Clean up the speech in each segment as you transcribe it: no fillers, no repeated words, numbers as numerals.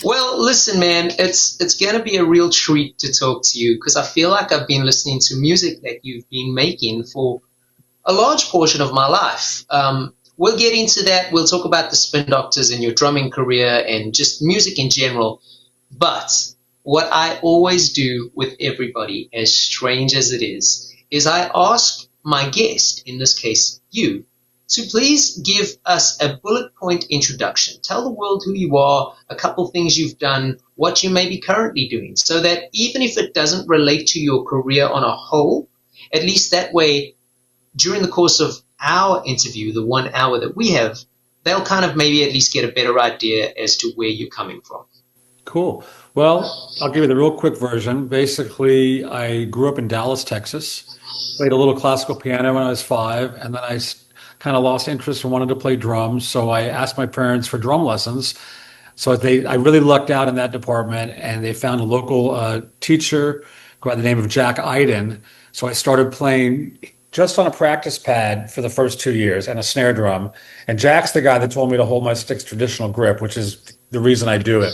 Well, listen, man, it's gonna be a real treat to talk to you because I feel like I've been listening to music that you've been making for a large portion of my life. We'll get into that. We'll talk about the Spin Doctors and your drumming career and just music in general. But what I always do with everybody, as strange as it is I ask my guest, in this case you, to please give us a bullet point introduction. Tell the world who you are, a couple things you've done, what you may be currently doing, so that even if it doesn't relate to your career on a whole, at least that way, during the course of our interview, the 1 hour that we have, they'll kind of maybe at least get a better idea as to where you're coming from. Cool. Well, I'll give you the real quick version. Basically, I grew up in Dallas, Texas, played a little classical piano when I was 5, and then I kind of lost interest and wanted to play drums. So I asked my parents for drum lessons. I really lucked out in that department, and they found a local teacher by the name of Jack Iden. So I started playing just on a practice pad for the first 2 years and a snare drum. And Jack's the guy that told me to hold my stick's traditional grip, which is the reason I do it.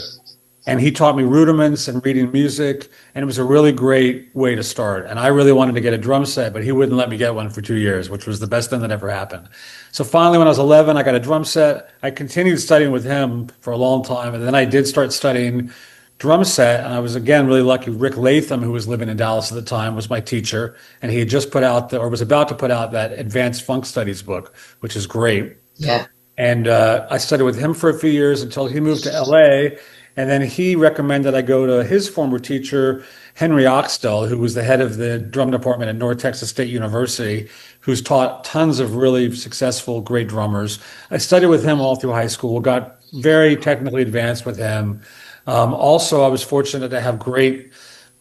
And he taught me rudiments and reading music, and it was a really great way to start. And I really wanted to get a drum set, but he wouldn't let me get one for 2 years, which was the best thing that ever happened. So finally, when I was 11, I got a drum set. I continued studying with him for a long time, and then I did start studying drum set, and I was again really lucky. Rick Latham, who was living in Dallas at the time, was my teacher, and he had just put out or was about to put out that Advanced Funk Studies book, which is great. Yeah. And I studied with him for a few years until he moved to LA. And then he recommended I go to his former teacher, Henry Oxtell, who was the head of the drum department at North Texas State University, who's taught tons of really successful, great drummers. I studied with him all through high school, got very technically advanced with him. Also, I was fortunate to have great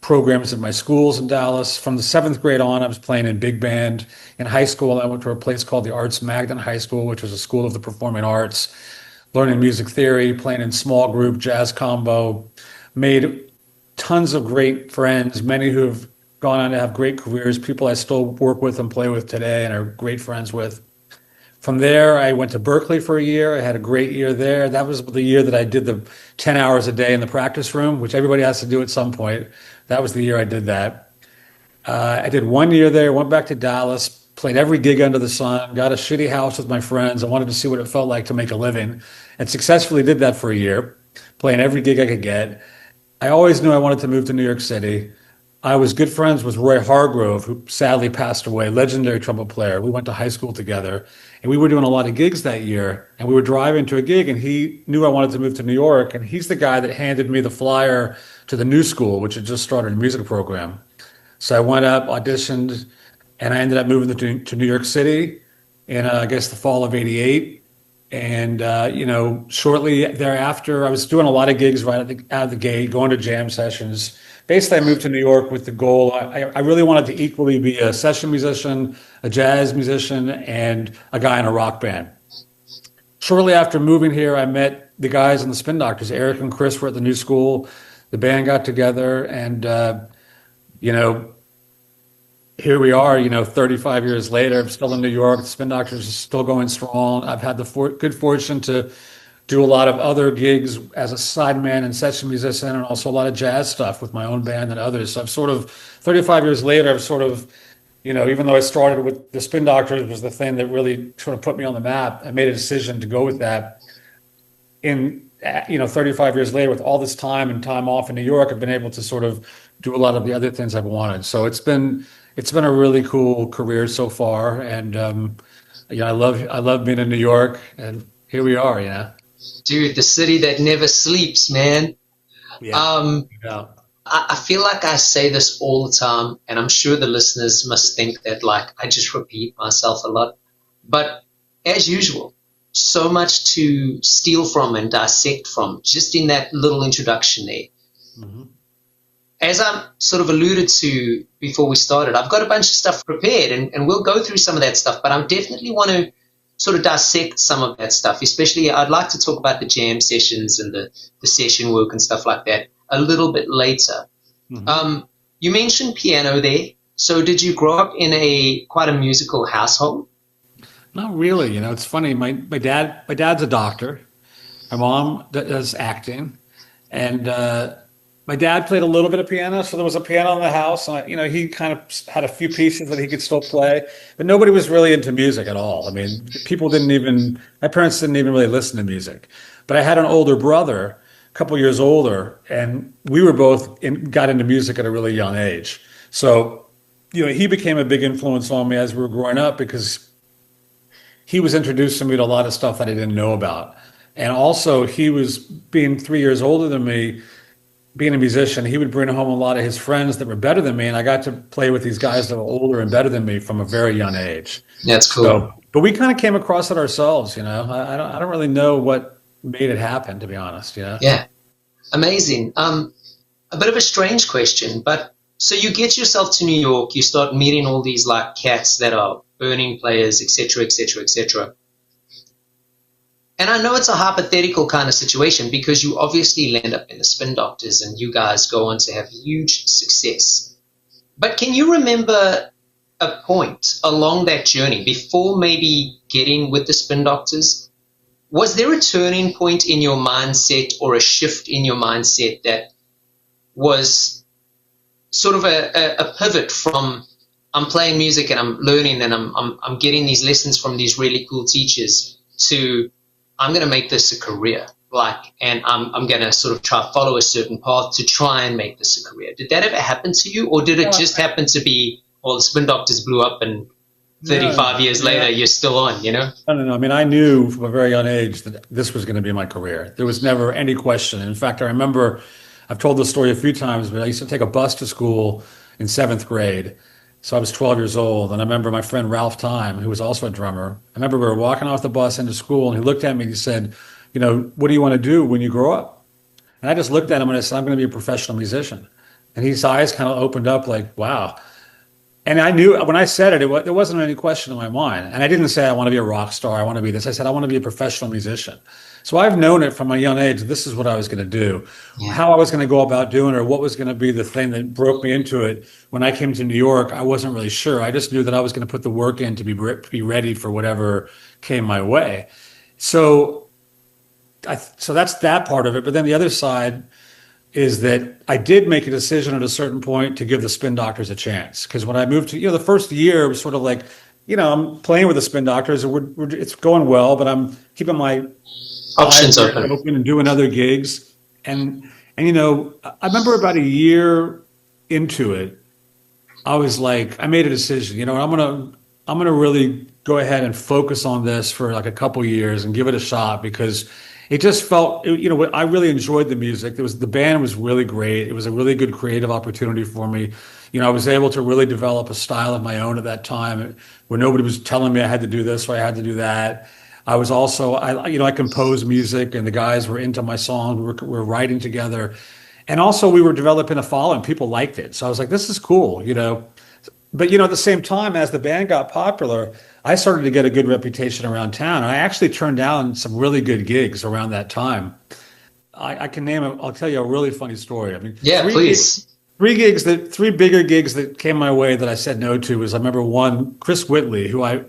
programs in my schools in Dallas. From the 7th grade on, I was playing in big band. In high school, I went to a place called the Arts Magnet High School, which was a school of the performing arts, learning music theory, playing in small group, jazz combo, made tons of great friends, many who have gone on to have great careers, people I still work with and play with today and are great friends with. From there, I went to Berkeley for a year. I had a great year there. That was the year that I did the 10 hours a day in the practice room, which everybody has to do at some point. That was the year I did that. I did 1 year there, went back to Dallas, played every gig under the sun, got a shitty house with my friends. I wanted to see what it felt like to make a living and successfully did that for a year, playing every gig I could get. I always knew I wanted to move to New York City. I was good friends with Roy Hargrove, who sadly passed away, legendary trumpet player. We went to high school together, and we were doing a lot of gigs that year. And we were driving to a gig, and he knew I wanted to move to New York, and he's the guy that handed me the flyer to the New School, which had just started a music program. So I went up, auditioned, and I ended up moving to New York City in, I guess, the fall of '88. And, shortly thereafter, I was doing a lot of gigs right out of the gate, going to jam sessions. Basically, I moved to New York with the goal. I really wanted to equally be a session musician, a jazz musician, and a guy in a rock band. Shortly after moving here, I met the guys in the Spin Doctors. Eric and Chris were at the New School. The band got together, and, here we are, 35 years later. I'm still in New York. The Spin Doctors is still going strong. I've had the good fortune to do a lot of other gigs as a sideman and session musician, and also a lot of jazz stuff with my own band and others. So 35 years later, I've even though I started with the Spin Doctors was the thing that really sort of put me on the map, I made a decision to go with that. 35 years later, with all this time and time off in New York, I've been able to sort of do a lot of the other things I've wanted. So it's been a really cool career so far, and I love being in New York, and here we are. Dude, the city that never sleeps, man. Yeah. Yeah. I feel like I say this all the time, and I'm sure the listeners must think that like I just repeat myself a lot. But as usual, so much to steal from and dissect from just in that little introduction there. Mm-hmm. As I sort of alluded to before we started, I've got a bunch of stuff prepared, and we'll go through some of that stuff, but I definitely want to sort of dissect some of that stuff, especially I'd like to talk about the jam sessions and the session work and stuff like that a little bit later. Mm-hmm. You mentioned piano there. So did you grow up in quite a musical household? Not really. It's funny. My dad's a doctor. My mom does acting. And my dad played a little bit of piano, so there was a piano in the house. And he kind of had a few pieces that he could still play, but nobody was really into music at all. I mean, my parents didn't even really listen to music. But I had an older brother, a couple years older, and we were got into music at a really young age. So, he became a big influence on me as we were growing up because he was introducing me to a lot of stuff that I didn't know about. And also, he was being 3 years older than me, being a musician, he would bring home a lot of his friends that were better than me, and I got to play with these guys that were older and better than me from a very young age. That's cool. So, but we kind of came across it ourselves. I don't really know what made it happen, to be honest. Yeah, amazing. A bit of a strange question, but so you get yourself to New York, you start meeting all these like cats that are burning players, etc., etc., etc. And I know it's a hypothetical kind of situation because you obviously land up in the Spin Doctors and you guys go on to have huge success. But can you remember a point along that journey before maybe getting with the Spin Doctors? Was there a turning point in your mindset or a shift in your mindset that was sort of a pivot from I'm playing music and I'm learning and I'm getting these lessons from these really cool teachers to I'm going to make this a career, and I'm going to sort of try follow a certain path to try and make this a career. Did that ever happen to you, or did it just happen to be, well, the Spin Doctors blew up and 35 years later you're still on, No, no, no. I mean, I knew from a very young age that this was going to be my career. There was never any question. In fact, I remember, I've told this story a few times, but I used to take a bus to school in seventh grade. So I was 12 years old, and I remember my friend Ralph Time, who was also a drummer. I remember we were walking off the bus into school, and he looked at me and he said, what do you want to do when you grow up? And I just looked at him and I said, I'm going to be a professional musician. And his eyes kind of opened up like, wow. And I knew when I said it, there wasn't any question in my mind. And I didn't say I want to be a rock star, I want to be this. I said I want to be a professional musician. So I've known it from a young age. This is what I was going to do. Yeah. How I was going to go about doing it, or what was going to be the thing that broke me into it. When I came to New York, I wasn't really sure. I just knew that I was going to put the work in to be ready for whatever came my way. So that's that part of it. But then the other side is that I did make a decision at a certain point to give the Spin Doctors a chance. Because when I moved to, the first year was sort of like, I'm playing with the Spin Doctors, and it's going well, but I'm keeping my options open and doing other gigs. And I remember about a year into it, I was like, I made a decision, I'm gonna really go ahead and focus on this for like a couple years and give it a shot, because it just felt, I really enjoyed the music. The band was really great. It was a really good creative opportunity for me. I was able to really develop a style of my own at that time, where nobody was telling me I had to do this or I had to do that. I was also, I composed music, and the guys were into my songs. We were writing together, and also we were developing a following. People liked it, so I was like, this is cool, But at the same time, as the band got popular, I started to get a good reputation around town. And I actually turned down some really good gigs around that time. I can name it. I'll tell you a really funny story. I mean, yeah, please. Three bigger gigs that came my way that I said no to was, I remember one, Chris Whitley, who I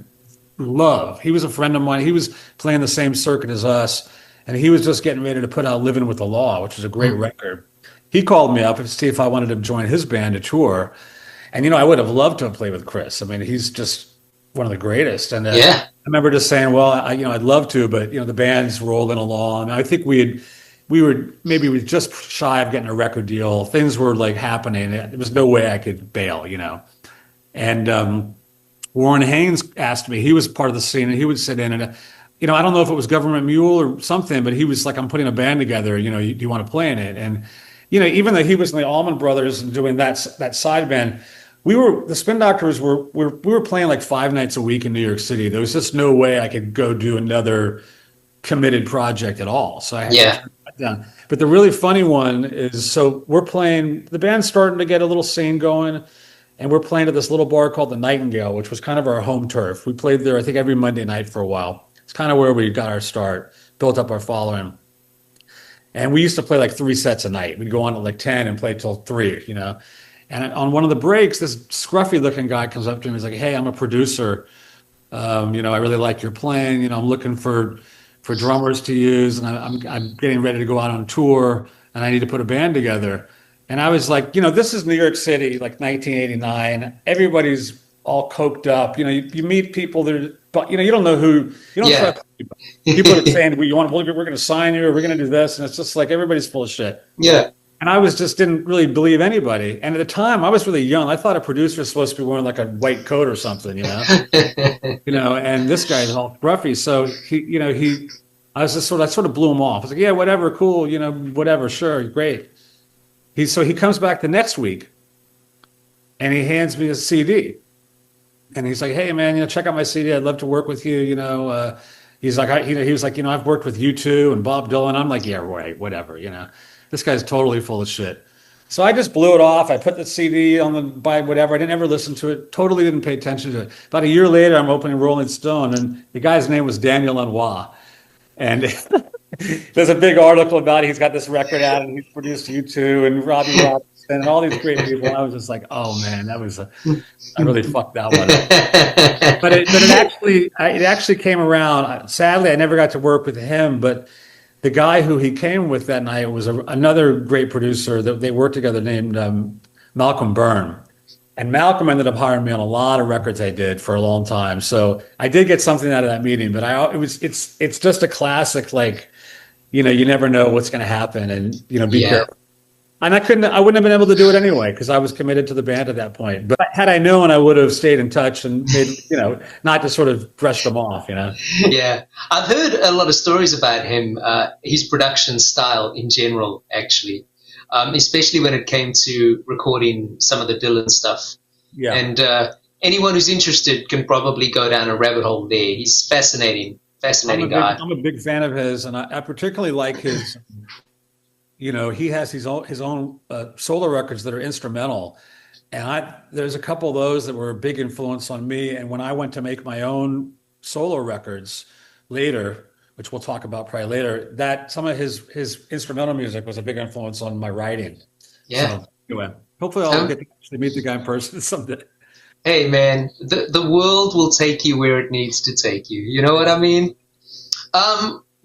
love. He was a friend of mine. He was playing the same circuit as us, and he was just getting ready to put out Living with the Law, which is a great record. He called me up to see if I wanted to join his band to tour. And, I would have loved to have played with Chris. I mean, he's just one of the greatest. And I remember just saying, well, I'd love to, but, the band's rolling along. I think we were just shy of getting a record deal. Things were like happening. There was no way I could bail, And Warren Haynes asked me, he was part of the scene, and he would sit in, and, I don't know if it was Government Mule or something, but he was like, I'm putting a band together, do you want to play in it? And, even though he was in the Allman Brothers and doing that side band, the Spin Doctors we were playing like 5 nights a week in New York City. There was just no way I could go do another committed project at all. So I had to turn that down. But the really funny one is, so we're playing, the band's starting to get a little scene going, and we're playing at this little bar called the Nightingale, which was kind of our home turf. We played there, I think, every Monday night for a while. It's kind of where we got our start, built up our following. And we used to play like 3 sets a night. We'd go on at like 10 and play till 3, And on one of the breaks, this scruffy looking guy comes up to me. He's like, hey, I'm a producer. I really like your playing. I'm looking for drummers to use, and I'm getting ready to go out on tour. and I need to put a band together. And I was like, you know, this is New York City, like 1989. Everybody's all coked up. You know, you meet people that are, but you know, you don't know who, you don't Yeah. trust people. People are saying, well, we're going to sign you, or we're going to do this. And it's just like everybody's full of shit. Yeah. And I was just didn't really believe anybody. And at the time, I was really young. I thought a producer was supposed to be wearing like a white coat or something, you know? You know, and this guy's all scruffy. So I was just I sort of blew him off. I was like, yeah, whatever, cool, you know, whatever, sure, great. So he comes back the next week and he hands me a CD. And he's like, hey man, you know, check out my CD. I'd love to work with you. You know, he's like, he was like, you know, I've worked with U2 and Bob Dylan. I'm like, yeah, right, whatever, you know. This guy's totally full of shit. So I just blew it off. I put the CD on the by whatever. I didn't ever listen to it. Totally didn't pay attention to it. About a year later, I'm opening Rolling Stone, and the guy's name was Daniel Lanois. And there's a big article about it. He's got this record out, and he's produced U2 and Robbie Robinson and all these great people. And I was just like, oh man, I really fucked that one up. But it actually came around. Sadly, I never got to work with him, but the guy who he came with that night was another great producer that they worked together named Malcolm Byrne. And Malcolm ended up hiring me on a lot of records I did for a long time. So I did get something out of that meeting, but it's just a classic, like, you know, you never know what's going to happen, and, you know, be careful. And I wouldn't have been able to do it anyway because I was committed to the band at that point. But had I known, I would have stayed in touch and made, you know, not to sort of brush them off, you know. Yeah, I've heard a lot of stories about him, his production style in general, actually, especially when it came to recording some of the Dylan stuff. Yeah. And anyone who's interested can probably go down a rabbit hole there. He's fascinating guy. I'm a big fan of his, and I particularly like his. You know, he has his own solo records that are instrumental, and there's a couple of those that were a big influence on me. And when I went to make my own solo records later, which we'll talk about probably later, that some of his instrumental music was a big influence on my writing. Yeah. So anyway, hopefully I'll get to actually meet the guy in person someday. Hey man, the world will take you where it needs to take you. You know what I mean?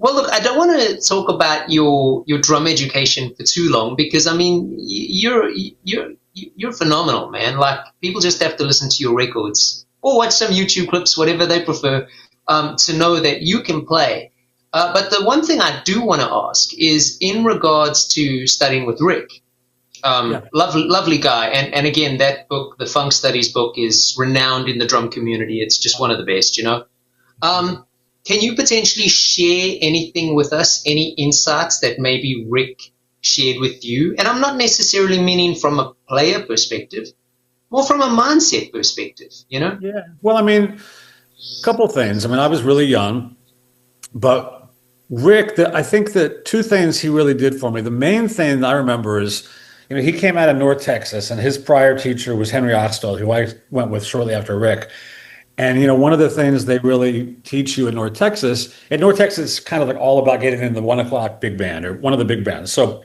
Well, look, I don't want to talk about your drum education for too long because I mean you're phenomenal, man. Like, people just have to listen to your records or watch some YouTube clips, whatever they prefer, to know that you can play. But the one thing I do want to ask is in regards to studying with Rick. Lovely guy, and again, that book, the Funk Studies book, is renowned in the drum community. It's just one of the best, you know. Can you potentially share anything with us, any insights that maybe Rick shared with you? And I'm not necessarily meaning from a player perspective, more from a mindset perspective, you know? Yeah. Well, I mean, a couple of things. I mean, I was really young, but Rick, I think that two things he really did for me. The main thing that I remember is, you know, he came out of North Texas, and his prior teacher was Henry Oxtell, who I went with shortly after Rick. And, you know, one of the things they really teach you in North Texas, it's kind of like all about getting in the 1 o'clock big band or one of the big bands. So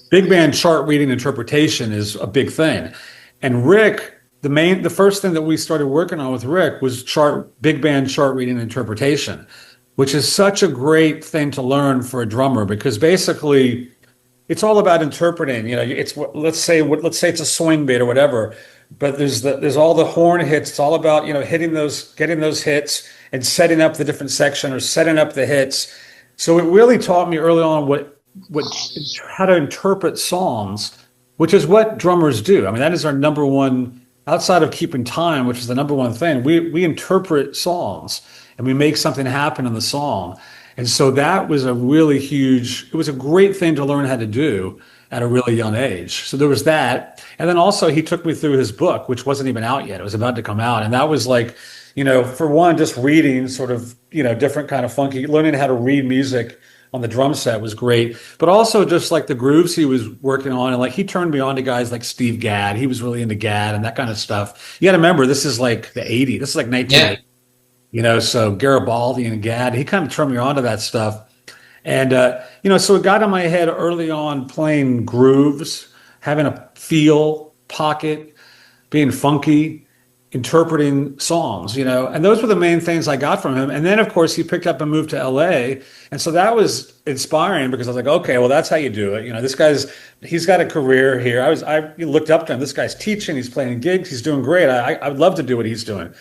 big band chart reading interpretation is a big thing. And Rick, the first thing that we started working on with Rick was big band chart reading interpretation, which is such a great thing to learn for a drummer because basically it's all about interpreting. You know, let's say it's a swing beat or whatever. But there's all the horn hits. It's all about, you know, getting those hits and setting up the different section or setting up the hits. So it really taught me early on how to interpret songs, which is what drummers do. I mean, that is our number one, outside of keeping time, which is the number one thing. We interpret songs and we make something happen in the song. And so that was it was a great thing to learn how to do at a really young age. So there was that. And then also he took me through his book, which wasn't even out yet. It was about to come out. And that was like, you know, for one, just reading sort of, you know, different kind of funky, learning how to read music on the drum set was great. But also just like the grooves he was working on. And like he turned me on to guys like Steve Gadd. He was really into Gadd and that kind of stuff. You got to remember, this is like the 80s. This is like 1980. Yeah. You know, so Garibaldi and Gadd, he kind of turned me on to that stuff. And, you know, so it got in my head early on playing grooves, having a feel, pocket, being funky. interpreting songs, and those were the main things I got from him. And then, of course, he picked up and moved to LA. And so that was inspiring because I was like, okay, well, that's how you do it. He's got a career here. I looked up to him. This guy's teaching, he's playing gigs, he's doing great. I would love to do what he's doing.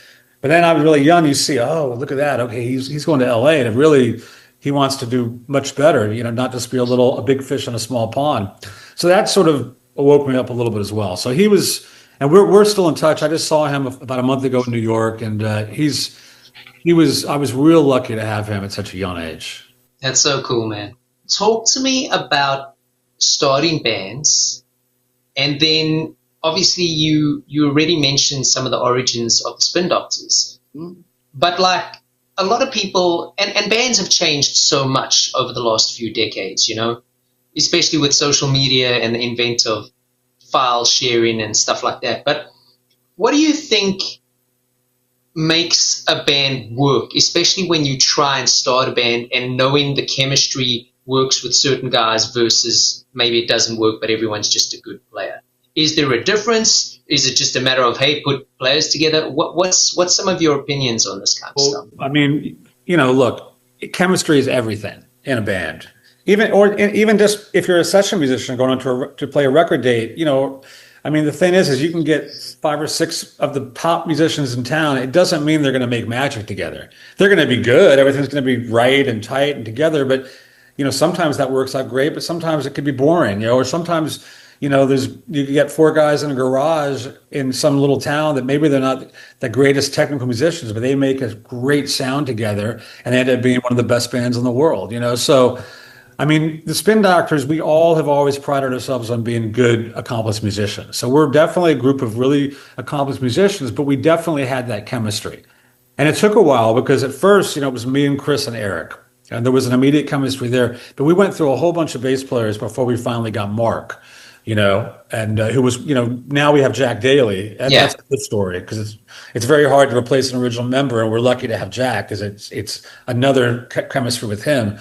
But then I was really young. You see, oh, look at that. Okay, he's going to LA, and he wants to do much better, not just be a big fish in a small pond. So that sort of woke me up a little bit as well. So he was, and we're still in touch. I just saw him about a month ago in New York, and I was real lucky to have him at such a young age. That's so cool, man. Talk to me about starting bands, and then obviously you already mentioned some of the origins of the Spin Doctors, but like a lot of people, and bands have changed so much over the last few decades, especially with social media and the invent of file sharing and stuff like that. But what do you think makes a band work, especially when you try and start a band and knowing the chemistry works with certain guys versus maybe it doesn't work, but everyone's just a good player? Is there a difference? Is it just a matter of, hey, put players together? What's some of your opinions on this kind of stuff? I mean, look, chemistry is everything in a band. Even just if you're a session musician going on to play a record date, I mean, the thing is you can get 5 or 6 of the top musicians in town. It doesn't mean they're going to make magic together. They're going to be good. Everything's going to be right and tight and together. But, sometimes that works out great, but sometimes it could be boring, or sometimes, you get 4 guys in a garage in some little town that maybe they're not the greatest technical musicians, but they make a great sound together and they end up being one of the best bands in the world, So, I mean, the Spin Doctors, we all have always prided ourselves on being good, accomplished musicians. So we're definitely a group of really accomplished musicians, but we definitely had that chemistry. And it took a while because at first, it was me and Chris and Eric. And there was an immediate chemistry there. But we went through a whole bunch of bass players before we finally got Mark, and who was, now we have Jack Daly. And that's a good story because it's very hard to replace an original member. And we're lucky to have Jack because it's another chemistry with him.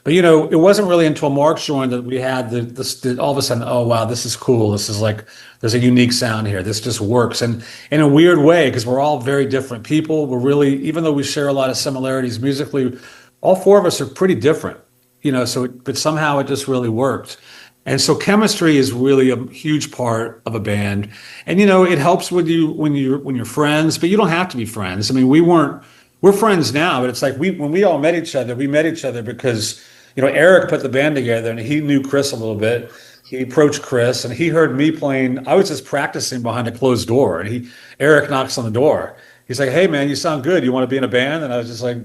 But, it wasn't really until Mark joined that we had the all of a sudden, oh, wow, this is cool. This is like, there's a unique sound here. This just works. And in a weird way, because we're all very different people, we're really, even though we share a lot of similarities musically, all 4 of us are pretty different, but somehow it just really worked. And so chemistry is really a huge part of a band. And, it helps with you when you're friends, but you don't have to be friends. I mean, we're friends now, but it's like when we all met each other, we met each other because, Eric put the band together and he knew Chris a little bit. He approached Chris and he heard me playing. I was just practicing behind a closed door and Eric knocks on the door. He's like, hey man, you sound good. You want to be in a band? And I was just like,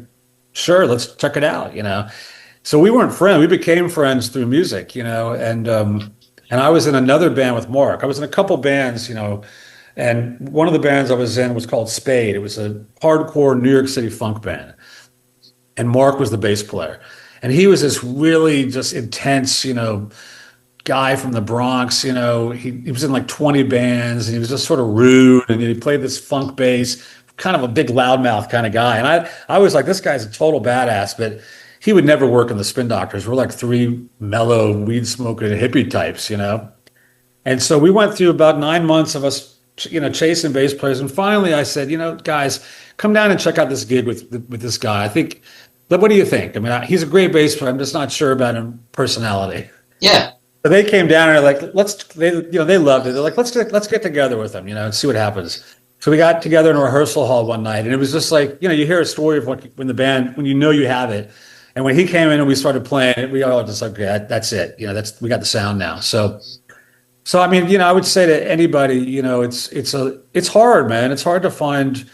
sure, let's check it out, So we weren't friends. We became friends through music, and I was in another band with Mark. I was in a couple bands, and one of the bands I was in was called Spade. It was a hardcore New York City funk band. And Mark was the bass player. And he was this really just intense, guy from the Bronx, he was in like 20 bands and he was just sort of rude and he played this funk bass, kind of a big loudmouth kind of guy. And I was like, this guy's a total badass, but he would never work in the Spin Doctors. We're like 3 mellow, weed smoking hippie types, And so we went through about 9 months of us, chasing bass players. And finally I said, guys, come down and check out this gig with this guy. What do you think? I mean, he's a great bass player. I'm just not sure about him personality. Yeah. So they came down and they're like, they loved it. They're like, let's get together with him, and see what happens. So we got together in a rehearsal hall one night, and it was just like, you hear a story of when the band, when you have it, and when he came in and we started playing it, we all just like, okay, that's it, we got the sound now. So I mean, I would say to anybody, it's hard, man. It's hard to find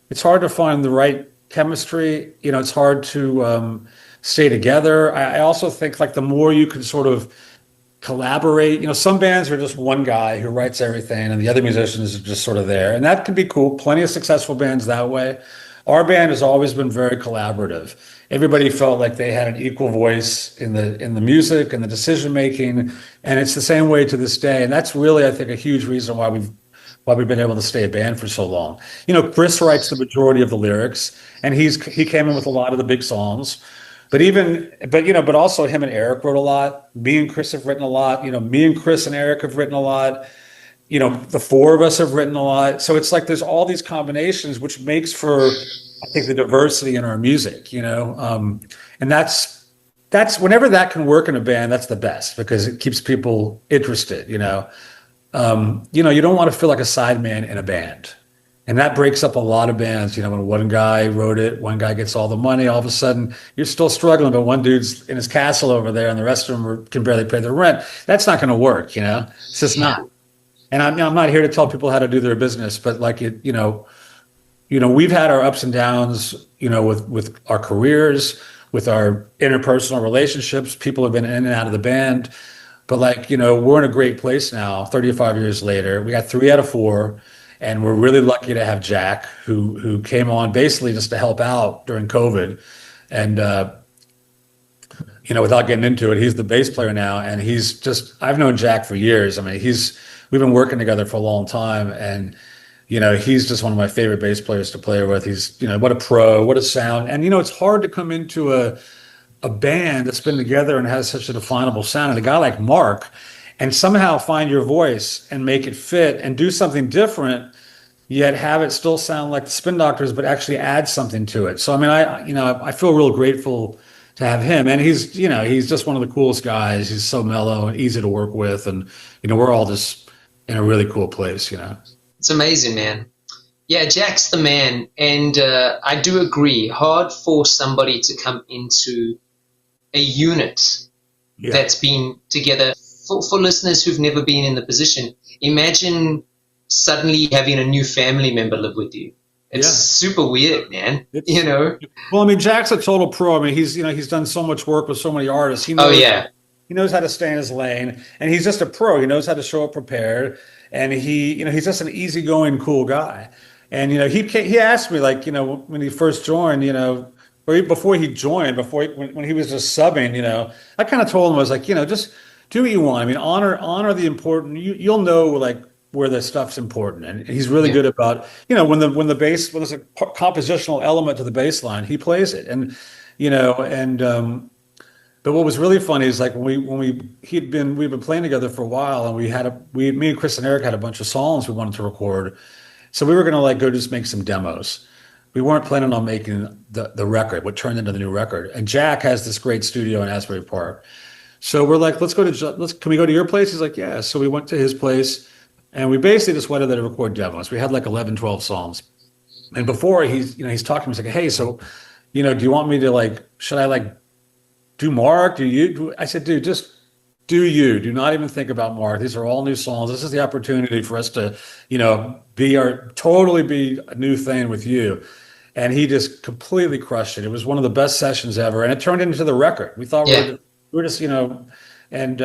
the right chemistry. It's hard to stay together. I also think like the more you can sort of collaborate, some bands are just one guy who writes everything and the other musicians are just sort of there, and that can be cool. Plenty of successful bands that way. Our band has always been very collaborative. Everybody felt like they had an equal voice in the music and the decision making, and it's the same way to this day. And that's really, I think, a huge reason why we've been able to stay a band for so long. Chris writes the majority of the lyrics, and he came in with a lot of the big songs. But also him and Eric wrote a lot. Me and Chris have written a lot. Me and Chris and Eric have written a lot. the four of us have written a lot. So it's like there's all these combinations, which makes for, I think, the diversity in our music, and that's whenever that can work in a band, that's the best because it keeps people interested, you don't want to feel like a sideman in a band. And that breaks up a lot of bands. When one guy wrote it, one guy gets all the money, all of a sudden you're still struggling, but one dude's in his castle over there and the rest of them can barely pay their rent. That's not going to work, It's just Yeah. not. And I'm not here to tell people how to do their business, but like we've had our ups and downs, with our careers, with our interpersonal relationships. People have been in and out of the band, but we're in a great place now. 35 years later, we got 3 out of 4, and we're really lucky to have Jack, who came on basically just to help out during COVID, and without getting into it, he's the bass player now, and I've known Jack for years. I mean, we've been working together for a long time, and he's just one of my favorite bass players to play with. He's, what a pro, what a sound. And, it's hard to come into a band that's been together and has such a definable sound. And a guy like Mark, and somehow find your voice and make it fit and do something different, yet have it still sound like the Spin Doctors, but actually add something to it. So, I mean, I feel real grateful to have him. And he's just one of the coolest guys. He's so mellow and easy to work with. And, we're all just in a really cool place, It's amazing, man. Yeah, Jack's the man. And I do agree. Hard for somebody to come into a unit that's been together. For listeners who've never been in the position, imagine suddenly having a new family member live with you. It's super weird, man. Well, I mean, Jack's a total pro. I mean, he's done so much work with so many artists. He knows how to stay in his lane, and he's just a pro. He knows how to show up prepared, and he's just an easygoing, cool guy. And he asked me, when he first joined, or before he joined, when he was just subbing, I kind of told him, I was like, just do what you want. I mean, honor the important. You'll know where the stuff's important, and he's really good about when there's a compositional element to the bass line, he plays it, and but what was really funny is we've been playing together for a while, and me and Chris and Eric had a bunch of songs we wanted to record, so we were gonna go just make some demos. We weren't planning on making the record, what turned into the new record. And Jack has this great studio in Asbury Park. So we're like, can we go to your place? He's like, yeah. So we went to his place, and we basically just went there to record demos. We had 11, 12 songs. And before he's talking to me, he's like, hey, so, do you want me to should I do Mark? I said, dude, just do you. Do not even think about Mark. These are all new songs. This is the opportunity for us to, totally be a new thing with you. And he just completely crushed it. It was one of the best sessions ever. And it turned into the record. We thought we were just, and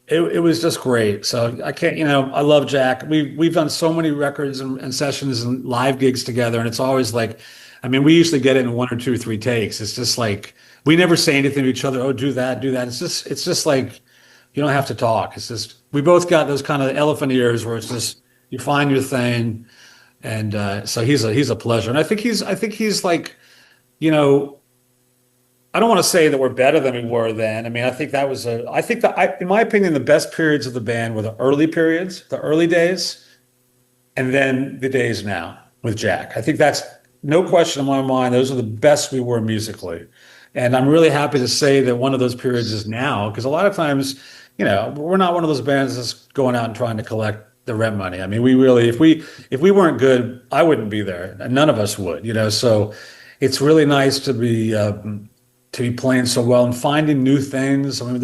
it was just great. So I can't, I love Jack. We've done so many records and sessions and live gigs together. And it's always we usually get it in 1 or 2 or 3 takes. It's just we never say anything to each other. Oh, do that, do that. It's just you don't have to talk. It's just, we both got those kind of elephant ears where it's just, you find your thing. And so he's a pleasure. And I think he's I don't want to say that we're better than we were then. I mean, I think in my opinion, the best periods of the band were the early periods, the early days, and then the days now with Jack. I think that's no question in my mind. Those are the best we were musically. And I'm really happy to say that one of those periods is now, because a lot of times, we're not one of those bands that's going out and trying to collect the rent money. I mean, we really, if we weren't good, I wouldn't be there. None of us would, so it's really nice to be playing so well and finding new things. I mean,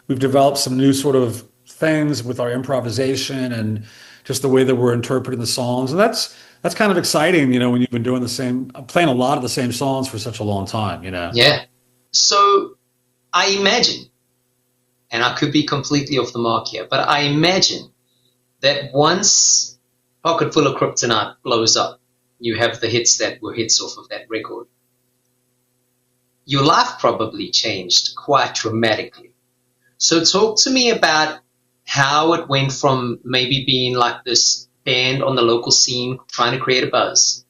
we've developed some new sort of things with our improvisation and just the way that we're interpreting the songs. And that's kind of exciting, when you've been playing a lot of the same songs for such a long time, Yeah. So I imagine, and I could be completely off the mark here, but I imagine that once Pocket Full of Kryptonite blows up, you have the hits that were hits off of that record. Your life probably changed quite dramatically. So talk to me about how it went from maybe being like this band on the local scene, trying to create a buzz,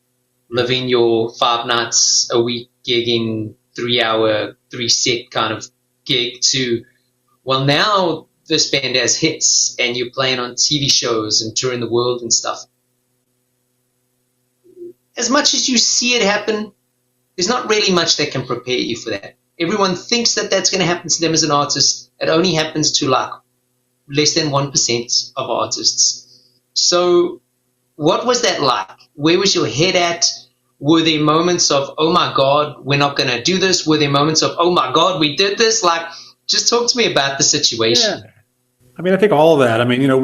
living your 5 nights a week gigging, 3-hour, 3-set kind of gig, to, well, now this band has hits and you're playing on TV shows and touring the world and stuff, as much as you see it happen, there's not really much that can prepare you for that. Everyone thinks that that's going to happen to them as an artist. It only happens to like less than 1% of artists. So what was that like? Where was your head at? Were there moments of, oh my God, we're not going to do this? Were there moments of, oh my God, we did this? Like, just talk to me about the situation. Yeah. I mean, I think all of that. I mean, even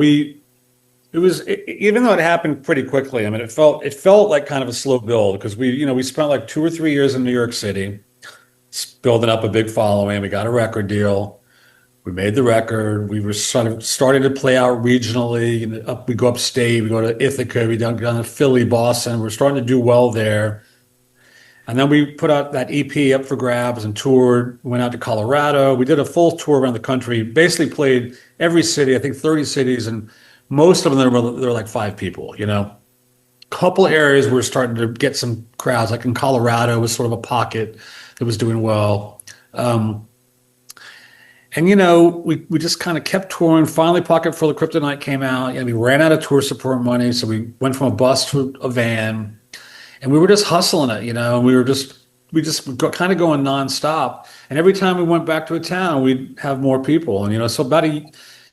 though it happened pretty quickly. I mean, it felt like kind of a slow build because we spent like 2 or 3 years in New York City, building up a big following. We got a record deal. We made the record. We were sort of starting to play out regionally. We go upstate. We go to Ithaca. We down to Philly, Boston. We're starting to do well there. And then we put out that EP up for grabs and toured. Went out to Colorado. We did a full tour around the country. Basically played every city. I think 30 cities, and most of them they're like 5 people. Couple areas we're starting to get some crowds. Like in Colorado was sort of a pocket that was doing well. And, we just kind of kept touring. Finally, Pocket Full of Kryptonite came out. We ran out of tour support money. So we went from a bus to a van, and we were just hustling it, and we just got kind of going nonstop. And every time we went back to a town, we'd have more people. And, so about a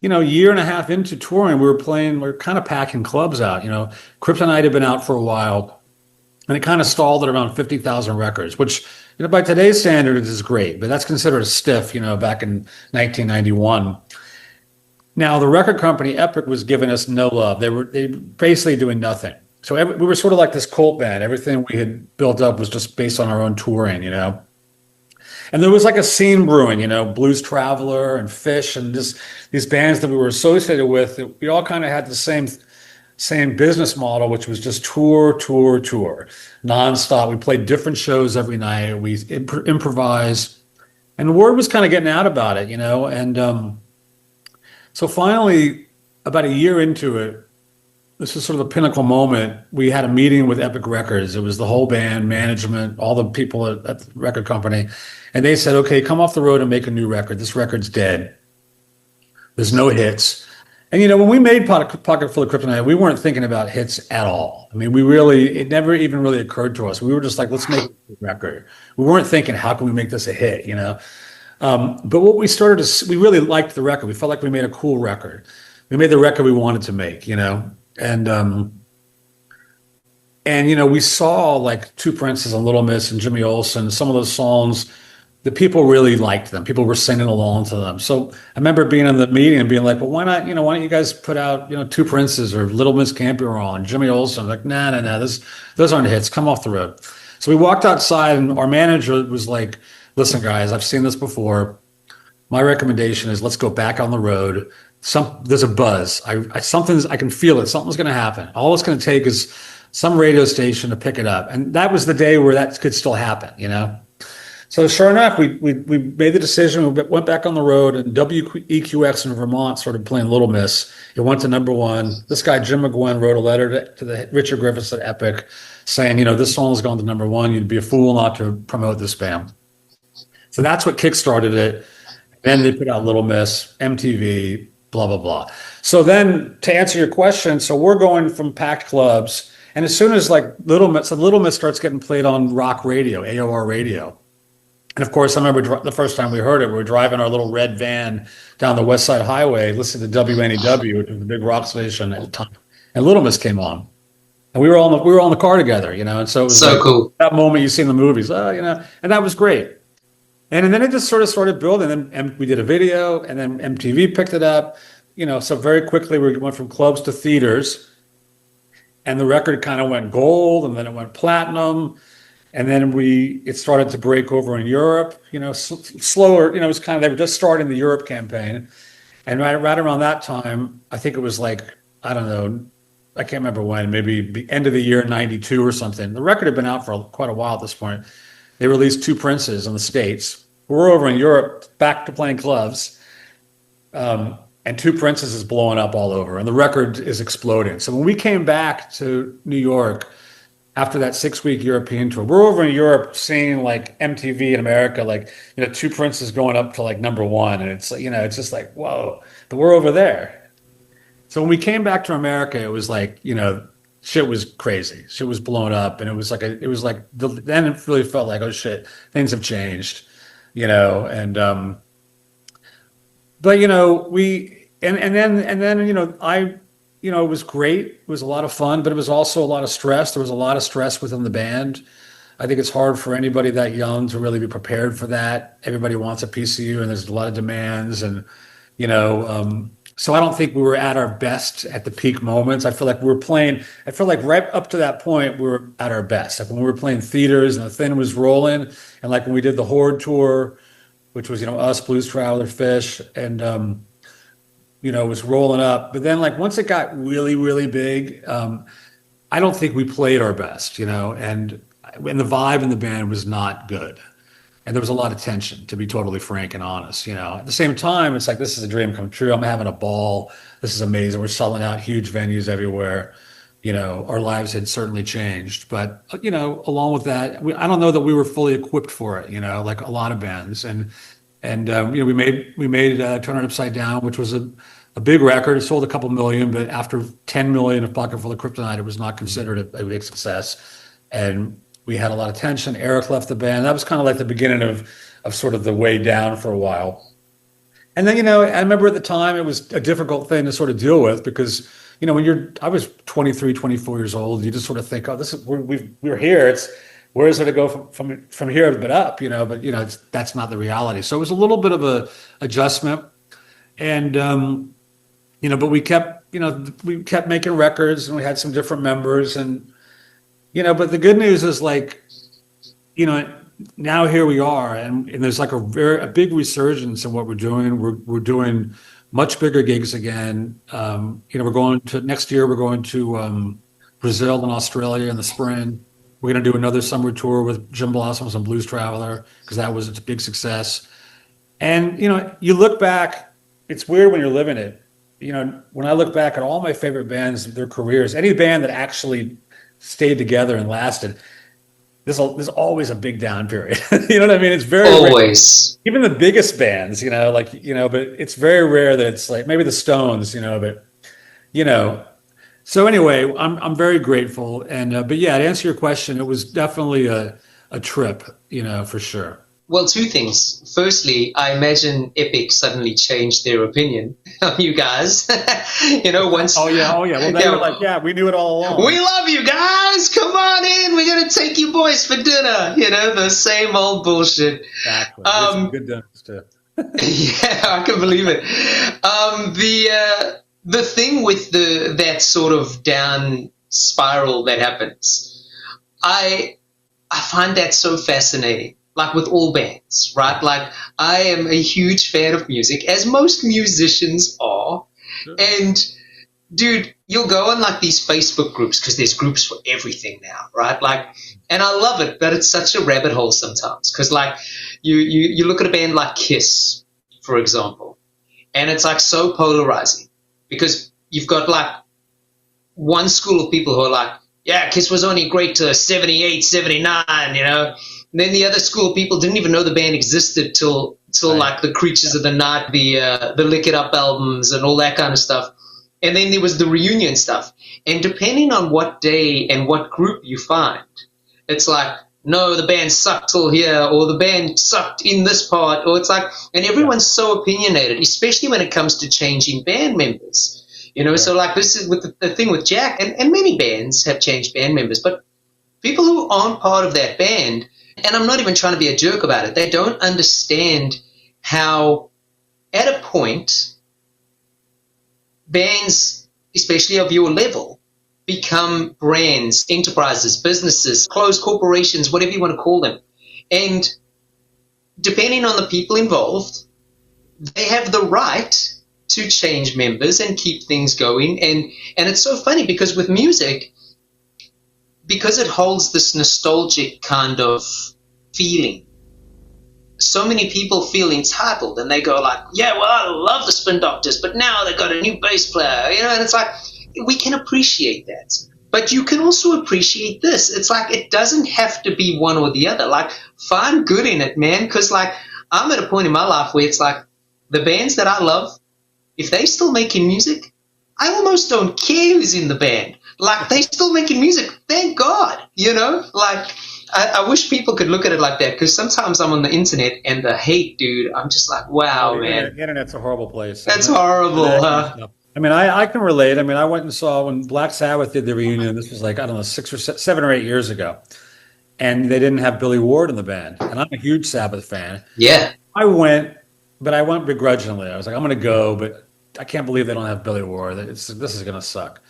year and a half into touring, we were kind of packing clubs out. Kryptonite had been out for a while, and it kind of stalled at around 50,000 records, which, by today's standards is great, but that's considered a stiff, back in 1991. Now, the record company Epic was giving us no love. They were basically doing nothing. So we were sort of like this cult band. Everything we had built up was just based on our own touring, And there was like a scene brewing, Blues Traveler and Fish and just these bands that we were associated with. We all kind of had the same business model, which was just tour, nonstop. We played different shows every night. We improvised, and the word was kind of getting out about it, And so finally, about a year into it, this is sort of the pinnacle moment. We had a meeting with Epic Records. It was the whole band, management, all the people at the record company. And they said, okay, come off the road and make a new record. This record's dead. There's no hits. And, when we made Pocket Full of Kryptonite, we weren't thinking about hits at all. I mean, it never even really occurred to us. We were just like, let's make a record. We weren't thinking, how can we make this a hit, But what we really liked the record. We felt like we made a cool record. We made the record we wanted to make, And we saw like Two Princes and Little Miss and Jimmy Olsen, some of those songs, the people really liked them. People were singing along to them. So I remember being in the meeting and being like, well, why not, why don't you guys put out, Two Princes or Little Miss Can't Be Wrong, Jimmy Olsen? Like, no, those aren't hits. Come off the road. So we walked outside and our manager was like, listen, guys, I've seen this before. My recommendation is let's go back on the road. There's a buzz. I can feel it. Something's going to happen. All it's going to take is some radio station to pick it up. And that was the day where that could still happen, So sure enough, we made the decision. We went back on the road, and WEQX in Vermont started playing Little Miss. It went to #1. This guy, Jim McGuinn, wrote a letter to the Richard Griffiths at Epic saying, this song has gone to #1. You'd be a fool not to promote this band. So that's what kickstarted it. Then they put out Little Miss, MTV, blah, blah, blah. So then to answer your question, so we're going from packed clubs, and as soon as like Little Miss starts getting played on rock radio, AOR radio. And of course, I remember the first time we heard it, we were driving our little red van down the West Side Highway, listening to WNEW, which was the big rock station at the time. And Little Miss came on. And we were all in the car together, And so it was so cool. That moment you see in the movies, and that was great. And then it just sort of started building. And we did a video, and then MTV picked it up. So very quickly we went from clubs to theaters. And the record kind of went gold, and then it went platinum. And then it started to break over in Europe, slower, it was they were just starting the Europe campaign. And right around that time, I think it was like, I don't know, I can't remember when, maybe the end of the year, 92 or something. The record had been out for quite a while at this point. They released Two Princes in the States. We're over in Europe, back to playing clubs. And Two Princes is blowing up all over, and the record is exploding. So when we came back to New York, after that 6 week European tour. We're over in Europe seeing like MTV in America, like, Two Princes going up to like number one. And it's like, it's just like, whoa, but we're over there. So when we came back to America, it was like, shit was crazy. Shit was blown up. And then it really felt like, oh shit, things have changed, and, but, it was great. It was a lot of fun, but it was also a lot of stress. There was a lot of stress within the band. I think it's hard for anybody that young to really be prepared for that. Everybody wants a piece of you, and there's a lot of demands, and so I don't think we were at our best at the peak moments. I feel like right up to that point we were at our best. Like when we were playing theaters and the thing was rolling, and like when we did the Horde tour, which was us, Blues Traveler, Fish, and was rolling up. But then like once it got really, really big, I don't think we played our best, and the vibe in the band was not good. And there was a lot of tension, to be totally frank and honest, At the same time, it's like, this is a dream come true. I'm having a ball. This is amazing. We're selling out huge venues everywhere. Our lives had certainly changed. But, along with that, I don't know that we were fully equipped for it, like a lot of bands. And we made Turn It Upside Down, which was a big record. It sold a couple million, but after 10 million of Pocket Full of Kryptonite, it was not considered a big success. And we had a lot of tension. Eric left the band. That was kind of like the beginning of sort of the way down for a while. And then, I remember at the time it was a difficult thing to sort of deal with because, I was 23, 24 years old. You just sort of think, oh, we're here. Where is it to go from here but up, but that's not the reality. So it was a little bit of a adjustment. And, but we kept making records, and we had some different members, and, but the good news is like, now here we are, and there's like a big resurgence in what we're doing. We're doing much bigger gigs again. We're going to next year. We're going to Brazil and Australia in the spring. We're going to do another summer tour with Jim Blossoms and Blues Traveler because it's a big success. And you look back, it's weird when you're living it. When I look back at all my favorite bands, their careers, any band that actually stayed together and lasted, there's always a big down period. You know what I mean? It's very always rare. Even the biggest bands, but it's very rare that it's like maybe the Stones, but So anyway, I'm very grateful, and but yeah, to answer your question, it was definitely a trip, for sure. Well, two things. Firstly, I imagine Epic suddenly changed their opinion on you guys. Once. Oh yeah. Well, they were like, yeah, we knew it all along. We love you guys. Come on in. We're gonna take you boys for dinner. The same old bullshit. Exactly. Some good dinners too. Yeah, I can believe it. The thing with that sort of down spiral that happens, I find that so fascinating. Like with all bands, right? Like I am a huge fan of music, as most musicians are. Sure. And dude, you'll go on like these Facebook groups because there's groups for everything now, right? Like, and I love it, but it's such a rabbit hole sometimes because like you look at a band like Kiss, for example, and it's like so polarizing because you've got like one school of people who are like, yeah, Kiss was only great to 78, 79, And then the other school of people didn't even know the band existed till right. Like the Creatures of the Night, the Lick It Up albums and all that kind of stuff. And then there was the reunion stuff. And depending on what day and what group you find, it's like, no, the band sucked till here, or the band sucked in this part, or it's like, and everyone's so opinionated, especially when it comes to changing band members. Right. So like this is with the thing with Jack, and many bands have changed band members, but people who aren't part of that band, and I'm not even trying to be a jerk about it, they don't understand how at a point bands, especially of your level, become brands, enterprises, businesses, closed corporations, whatever you want to call them. And depending on the people involved, they have the right to change members and keep things going. And it's so funny because with music, because it holds this nostalgic kind of feeling, so many people feel entitled and they go like, yeah, well, I love the Spin Doctors, but now they've got a new bass player, and it's like, we can appreciate that. But you can also appreciate this. It's like it doesn't have to be one or the other. Like, find good in it, man. Because, like, I'm at a point in my life where it's like the bands that I love, if they still making music, I almost don't care who's in the band. Like, they still making music. Thank God, you know? Like, I wish people could look at it like that, because sometimes I'm on the internet and the hate, dude, I'm just like, wow, man. The internet's a horrible place. That's horrible, huh? I mean, I can relate. I mean, I went and saw when Black Sabbath did the reunion. This was like, I don't know, 7 or 8 years ago. And they didn't have Billy Ward in the band. And I'm a huge Sabbath fan. Yeah. I went, but I went begrudgingly. I was like, I'm going to go, but I can't believe they don't have Billy Ward. This is going to suck.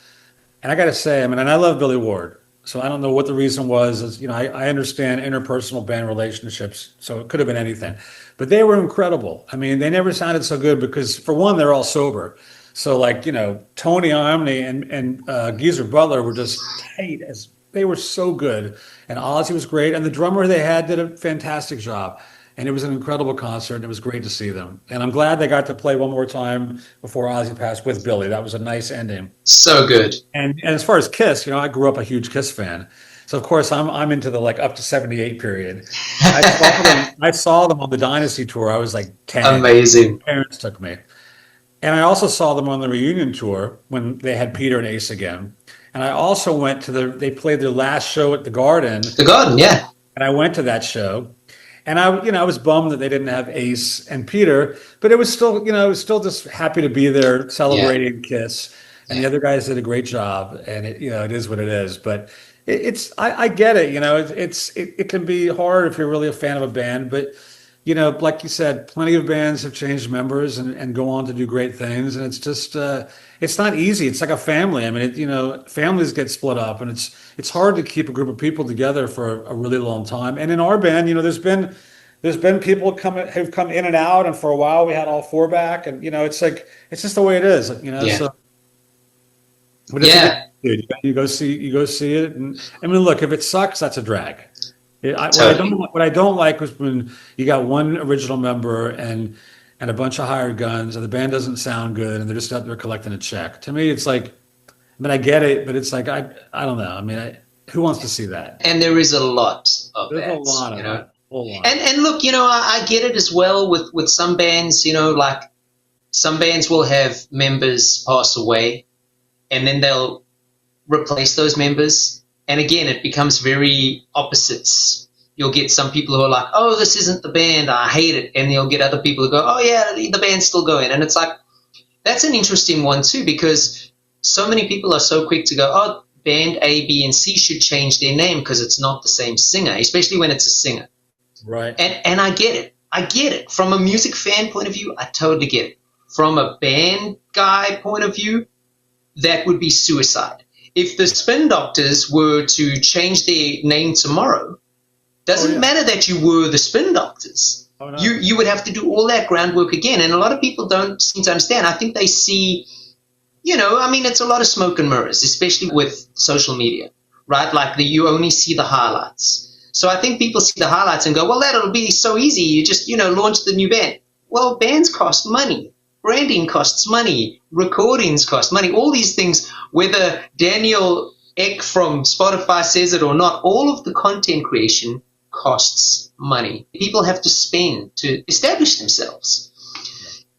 And I got to say, I mean, and I love Billy Ward. So I don't know what the reason was. You know, I understand interpersonal band relationships, so it could have been anything. But they were incredible. I mean, they never sounded so good because, for one, they're all sober. So, like, you know, Tony Iommi and Geezer Butler were just tight as they were so good. And Ozzy was great. And the drummer they had did a fantastic job. And it was an incredible concert. And it was great to see them. And I'm glad they got to play one more time before Ozzy passed with Billy. That was a nice ending. So good. And as far as Kiss, you know, I grew up a huge Kiss fan. So of course I'm into the like up to 78 period. I saw them on the Dynasty tour. I was like 10. Amazing. My parents took me. And I also saw them on the reunion tour when they had Peter and Ace again. And I also went to they played their last show at the Garden. The Garden, yeah. And I went to that show. And I was bummed that they didn't have Ace and Peter, but it was still, you know, I was still just happy to be there celebrating Kiss. And the other guys did a great job. And it, you know, it is what it is. But I get it. You know, it can be hard if you're really a fan of a band, but you know, like you said, plenty of bands have changed members and go on to do great things. And it's just, it's not easy. It's like a family. I mean, you know, families get split up, and it's hard to keep a group of people together for a really long time. And in our band, you know, there's been people who've come in and out, and for a while we had all four back, and you know, it's like it's just the way it is, you know. So, but you go see it, and I mean, look, if it sucks, that's a drag. What I don't like is when you got one original member and a bunch of hired guns, and the band doesn't sound good, and they're just out there collecting a check. To me, it's like, I mean, I get it, but it's like I don't know. I mean, who wants to see that? And there is a lot of There's that. a lot of you know? it. A lot. And look, you know, I get it as well with some bands. You know, like some bands will have members pass away, and then they'll replace those members. And again, it becomes very opposites. You'll get some people who are like, oh, this isn't the band, I hate it. And you'll get other people who go, oh, yeah, the band's still going. And it's like, that's an interesting one, too, because so many people are so quick to go, oh, band A, B, and C should change their name because it's not the same singer, especially when it's a singer. Right. And I get it. I get it. From a music fan point of view, I totally get it. From a band guy point of view, that would be suicide. If the Spin Doctors were to change their name tomorrow, doesn't matter that you were the Spin Doctors. Oh, no. You would have to do all that groundwork again. And a lot of people don't seem to understand. I think they see, you know, I mean, it's a lot of smoke and mirrors, especially with social media, right? Like you only see the highlights. So I think people see the highlights and go, well, that'll be so easy. You just, you know, launch the new band. Well, bands cost money. Branding costs money. Recordings cost money. All these things, whether Daniel Ek from Spotify says it or not, all of the content creation costs money. People have to spend to establish themselves.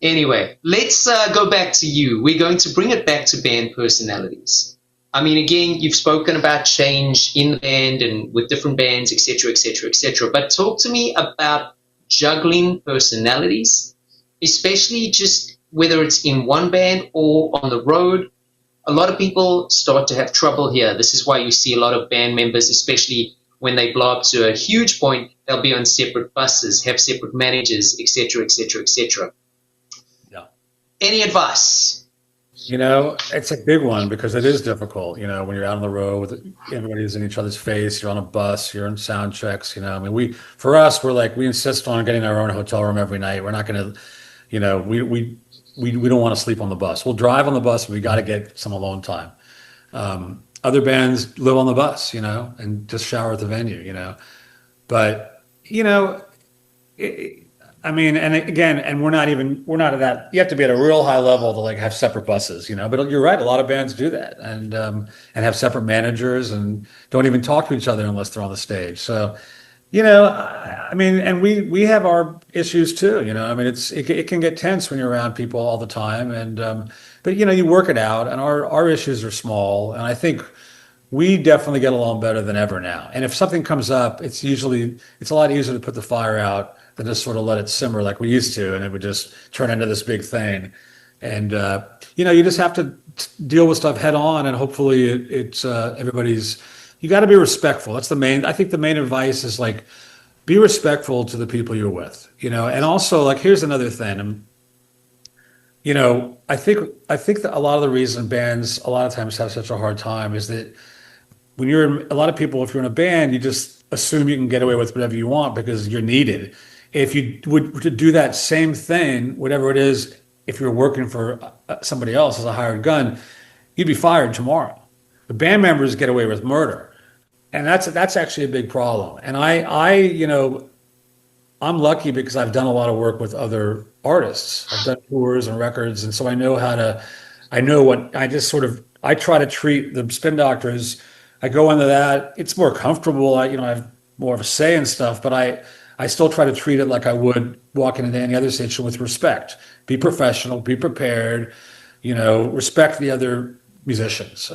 Anyway, let's go back to you. We're going to bring it back to band personalities. I mean, again, you've spoken about change in the band and with different bands, etc., etc., etc. But talk to me about juggling personalities, especially just whether it's in one band or on the road. A lot of people start to have trouble here. This is why you see a lot of band members, especially when they blow up to a huge point, they'll be on separate buses, have separate managers, etc., etc., etc. Yeah. Any advice? You know, it's a big one because it is difficult, you know, when you're out on the road with everybody's in each other's face, you're on a bus, you're in sound checks, you know. I mean, we insist on getting our own hotel room every night. We're not going to, you know, we don't want to sleep on the bus. We'll drive on the bus, but we got to get some alone time. Other bands live on the bus, you know, and just shower at the venue, you know. But, you know, I mean, and again, and we're not at that. You have to be at a real high level to like have separate buses, you know. But you're right, a lot of bands do that, and have separate managers and don't even talk to each other unless they're on the stage. So, you know, I mean, and we have our issues too, you know. I mean, it can get tense when you're around people all the time, and but you know, you work it out, and our issues are small, and I think we definitely get along better than ever now. And if something comes up, it's a lot easier to put the fire out than just sort of let it simmer like we used to, and it would just turn into this big thing. And you know, you just have to deal with stuff head on, and hopefully it's everybody's. You got to be respectful. That's the main. I think the main advice is like be respectful to the people you're with, you know. And also, like, here's another thing. You know, I think that a lot of the reason bands a lot of times have such a hard time is that when you're a lot of people, if you're in a band, you just assume you can get away with whatever you want because you're needed. If you would to do that same thing, whatever it is, if you're working for somebody else as a hired gun, you'd be fired tomorrow. The band members get away with murder, and that's actually a big problem. And you know, I'm lucky because I've done a lot of work with other artists. I've done tours and records, and so I know how to. I know what I just sort of. I try to treat the spin doctors. I go into that. It's more comfortable. You know, I have more of a say in stuff, but I still try to treat it like I would walking into any other situation with respect. Be professional. Be prepared. You know, respect the other musicians.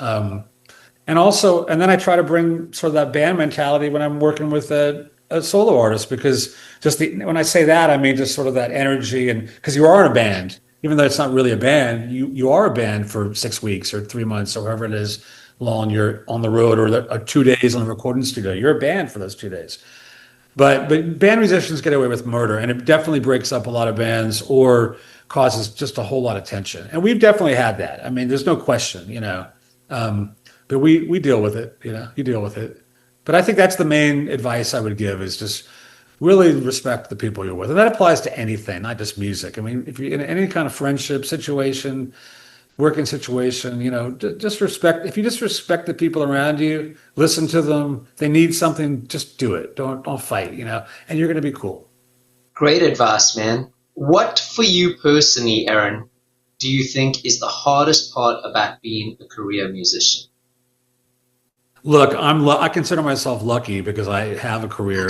And also, and then I try to bring sort of that band mentality when I'm working with a solo artist, because when I say that, I mean just sort of that energy, and because you are in a band, even though it's not really a band, you are a band for 6 weeks or 3 months or however it is long you're on the road, or 2 days on the recording studio. You're a band for those 2 days. But band musicians get away with murder, and it definitely breaks up a lot of bands or causes just a whole lot of tension. And we've definitely had that. I mean, there's no question, you know. But we deal with it, you know. You deal with it. But I think that's the main advice I would give is just really respect the people you're with. And that applies to anything, not just music. I mean, if you're in any kind of friendship situation, working situation, you know, just respect. If you just respect the people around you, listen to them. They need something, just do it. Don't fight, you know, and you're going to be cool. Great advice, man. What for you personally, Aaron, do you think is the hardest part about being a career musician? Look, I consider myself lucky because I have a career,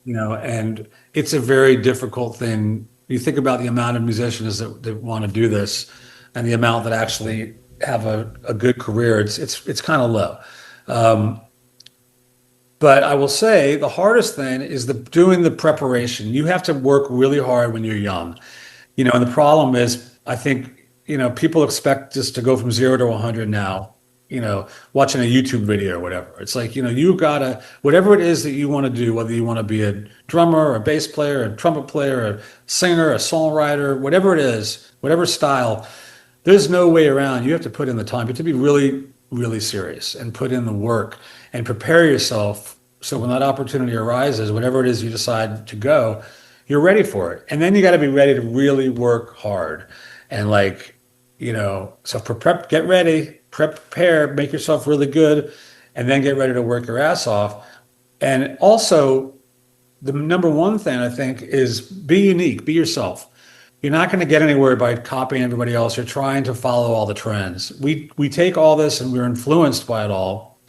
you know, and it's a very difficult thing. You think about the amount of musicians that want to do this, and the amount that actually have a good career. It's kind of low. Um, but I will say the hardest thing is doing the preparation. You have to work really hard when you're young, you know. And the problem is, I think, you know, people expect just to go from 0 to 100 now, you know, watching a YouTube video or whatever. It's like, you know, you gotta, whatever it is that you want to do, whether you want to be a drummer, a bass player, a trumpet player, a singer, a songwriter, whatever it is, whatever style, there's no way around. You have to put in the time, but to be really, really serious and put in the work and prepare yourself so when that opportunity arises, whatever it is you decide to go, you're ready for it. And then you got to be ready to really work hard and, like, you know, so get ready, prepare, make yourself really good, and then get ready to work your ass off. And also, the number one thing I think is be unique, be yourself. You're not going to get anywhere by copying everybody else. You're trying to follow all the trends. We take all this and we're influenced by it all.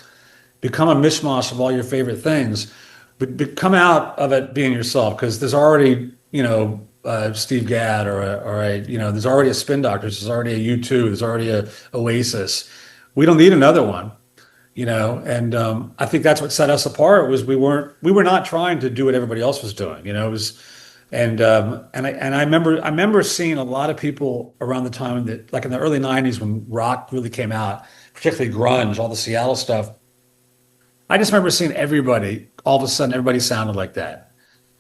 Become a mishmash of all your favorite things, but come out of it being yourself, because there's already, you know, Steve Gadd you know, there's already a Spin Doctors, there's already a U2, there's already a Oasis. We don't need another one, you know. And I think that's what set us apart was we were not trying to do what everybody else was doing, you know. It was. And I remember seeing a lot of people around the time that, like in the early '90s when rock really came out, particularly grunge, all the Seattle stuff. I just remember seeing everybody. All of a sudden, everybody sounded like that.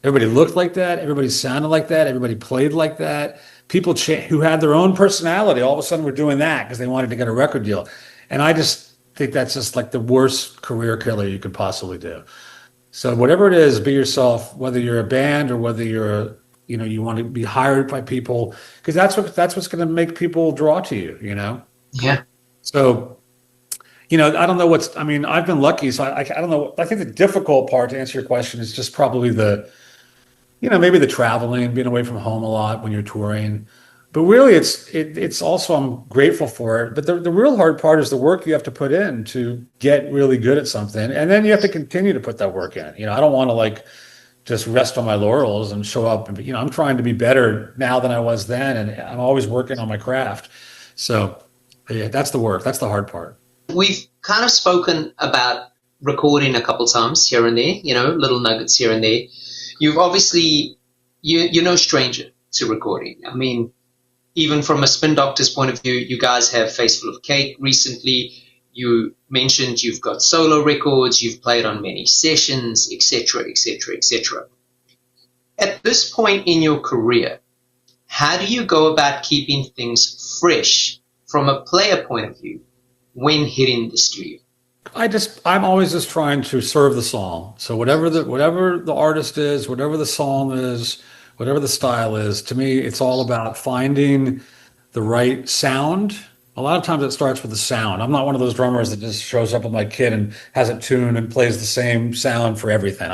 Everybody looked like that. Everybody sounded like that. Everybody played like that. People who had their own personality all of a sudden were doing that because they wanted to get a record deal. And I just think that's just like the worst career killer you could possibly do. So whatever it is, be yourself, whether you're a band or whether you know, you want to be hired by people, because that's what's going to make people draw to you, you know? Yeah. So, you know, I don't know I mean, I've been lucky. So I don't know. I think the difficult part to answer your question is just probably maybe the traveling, being away from home a lot when you're touring. But really, it's also I'm grateful for it. But the real hard part is the work you have to put in to get really good at something, and then you have to continue to put that work in. I don't want to like just rest on my laurels and show up. And I'm trying to be better now than I was then, and I'm always working on my craft. So yeah, that's the work. That's the hard part. We've kind of spoken about recording a couple times here and there, little nuggets here and there. You've obviously, you're no stranger to recording. I mean, even from a Spin Doctor's point of view, you guys have Face Full of Cake recently. You mentioned you've got solo records, you've played on many sessions, etc., etc., etc. At this point in your career, how do you go about keeping things fresh from a player point of view when hitting the studio? I'm always just trying to serve the song. So whatever the artist is, whatever the song is, whatever the style is, to me, it's all about finding the right sound. A lot of times it starts with the sound. I'm not one of those drummers that just shows up with my kit and has it tuned and plays the same sound for everything.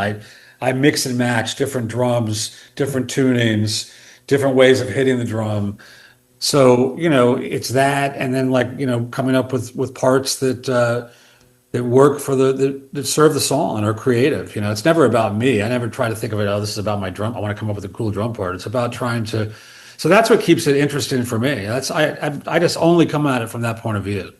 I mix and match different drums, different tunings, different ways of hitting the drum. So, it's that, and then like, coming up with parts that work for that serve the song and are creative. It's never about me. I never try to think of it, oh, this is about my drum. I want to come up with a cool drum part. It's about trying to, so that's what keeps it interesting for me. I just only come at it from that point of view.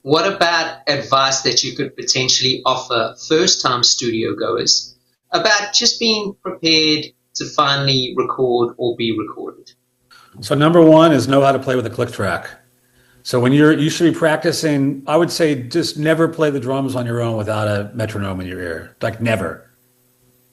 What about advice that you could potentially offer first-time studio goers about just being prepared to finally record or be recorded? So number one is know how to play with a click track. So when you should be practicing, I would say just never play the drums on your own without a metronome in your ear. Like never.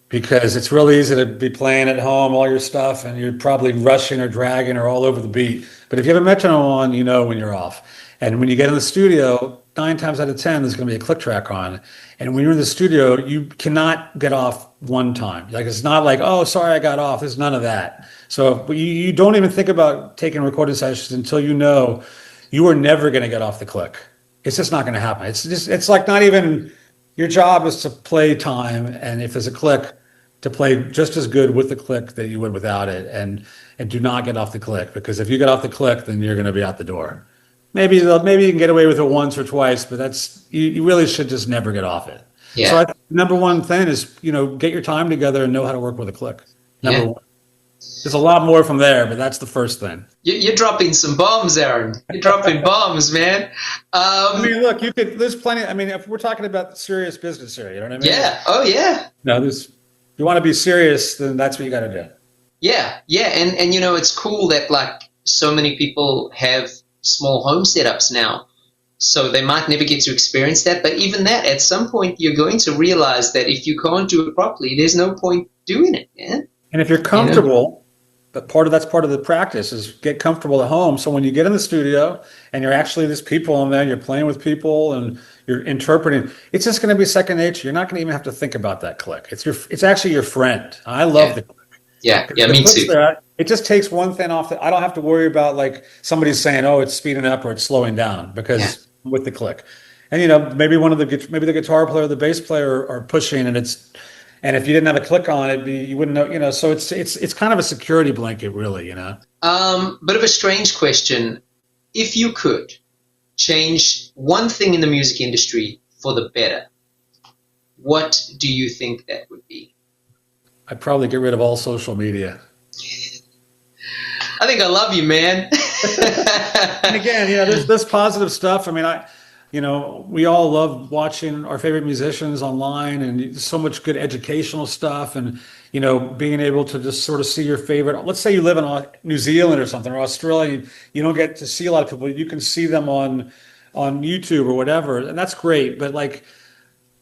Because it's real easy to be playing at home, all your stuff, and you're probably rushing or dragging or all over the beat. But if you have a metronome on, you know when you're off. And when you get in the studio, 9 times out of 10, there's going to be a click track on. And when you're in the studio, you cannot get off one time. Like it's not like, oh, sorry, I got off. There's none of that. So you don't even think about taking recording sessions until you know you are never going to get off the click. It's just not going to happen. It's like not even, your job is to play time. And if there's a click, to play just as good with the click that you would without it. And do not get off the click, because if you get off the click, then you're going to be out the door. Maybe you can get away with it once or twice, but you really should just never get off it. Yeah. So I think number one thing is, get your time together and know how to work with a click. Number one. There's a lot more from there, but that's the first thing. You're dropping some bombs, Aaron. You're dropping bombs, man. I mean, look, there's plenty. I mean, if we're talking about serious business here, you know what I mean? Yeah. Oh, yeah. No, if you want to be serious, then that's what you got to do. Yeah. Yeah. And it's cool that like so many people have small home setups now. So they might never get to experience that. But even that, at some point, you're going to realize that if you can't do it properly, there's no point doing it, man. And if you're comfortable, but that's part of the practice is get comfortable at home. So when you get in the studio and there's people in there, you're playing with people and you're interpreting, it's just going to be second nature. You're not going to even have to think about that click. It's actually your friend. I love the click. Yeah, me too. It just takes one thing off. I don't have to worry about like somebody saying, oh, it's speeding up or it's slowing down, because with the click. And maybe maybe the guitar player or the bass player are pushing, and if you didn't have a click on it, you wouldn't know, so it's kind of a security blanket, really, Bit of a strange question. If you could change one thing in the music industry for the better, what do you think that would be? I'd probably get rid of all social media. I think I love you, man. And again, there's positive stuff. I mean, we all love watching our favorite musicians online, and so much good educational stuff, and being able to just sort of see your favorite. Let's say you live in New Zealand or something, or Australia, you don't get to see a lot of people. You can see them on YouTube or whatever, and that's great. But like,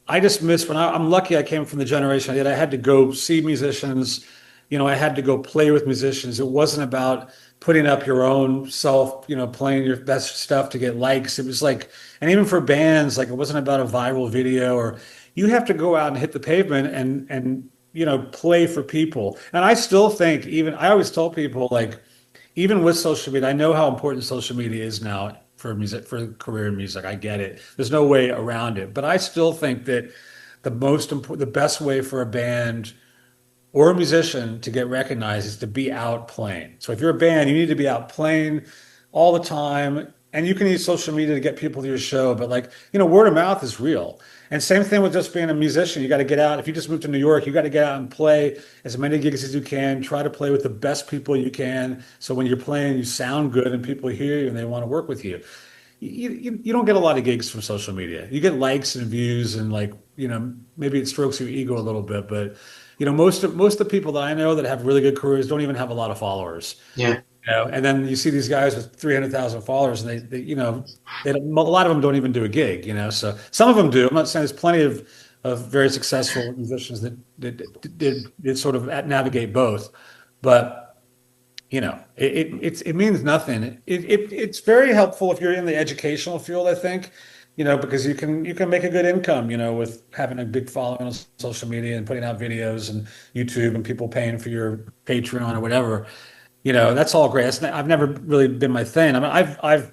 I just miss when I'm lucky. I came from the generation that I had to go see musicians. I had to go play with musicians. It wasn't about putting up your own self, playing your best stuff to get likes. It was like, and even for bands, like it wasn't about a viral video, or you have to go out and hit the pavement and play for people. And I still think, I always tell people, like, even with social media, I know how important social media is now for music, for career in music. I get it. There's no way around it. But I still think that the best way for a band or a musician to get recognized is to be out playing. So if you're a band, you need to be out playing all the time. And you can use social media to get people to your show, but like, word of mouth is real. And same thing with just being a musician. You got to get out. If you just moved to New York, you got to get out and play as many gigs as you can. Try to play with the best people you can. So when you're playing, you sound good and people hear you and they want to work with you. You don't get a lot of gigs from social media. You get likes and views and like, maybe it strokes your ego a little bit, but most of the people that I know that have really good careers don't even have a lot of followers. Yeah. And then you see these guys with 300,000 followers, and a lot of them don't even do a gig. So some of them do. I'm not saying there's plenty of very successful musicians that did sort of navigate both, but it means nothing. It's very helpful if you're in the educational field, I think, because you can make a good income, with having a big following on social media and putting out videos and YouTube and people paying for your Patreon or whatever. That's all great. I've never really been my thing. I mean,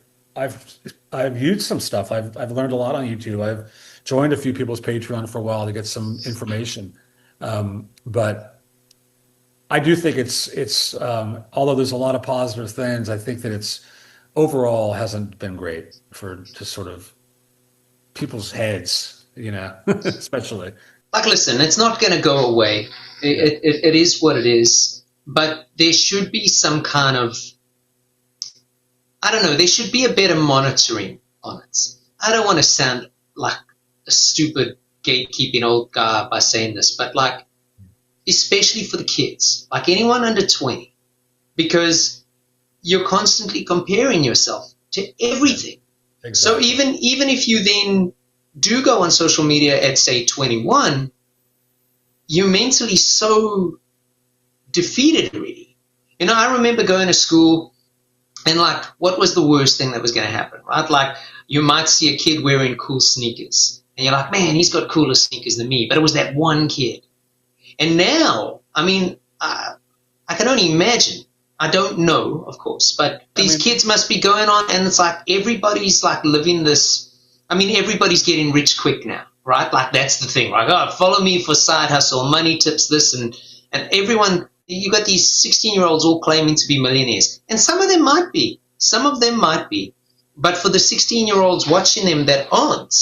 I've used some stuff. I've learned a lot on YouTube. I've joined a few people's Patreon for a while to get some information. But I do think it's although there's a lot of positive things, I think that it's overall hasn't been great for just sort of people's heads, especially. Like, listen, it's not going to go away. It is what it is. But there should be some kind of, I don't know, there should be a better monitoring on it. I don't want to sound like a stupid gatekeeping old guy by saying this, but like, especially for the kids, like anyone under 20, because you're constantly comparing yourself to everything. Exactly. So even if you then do go on social media at, say, 21, you're mentally so defeated already. I remember going to school and like, what was the worst thing that was going to happen, right? Like, you might see a kid wearing cool sneakers and you're like, man, he's got cooler sneakers than me. But it was that one kid. And now, I mean, I can only imagine. I don't know, of course, but these kids must be going on and it's like everybody's like living this. I mean, everybody's getting rich quick now, right? Like, that's the thing, right? Oh, follow me for side hustle, money tips, this, and everyone. You got these 16-year-olds all claiming to be millionaires. And some of them might be. But for the 16-year-olds watching them that aren't,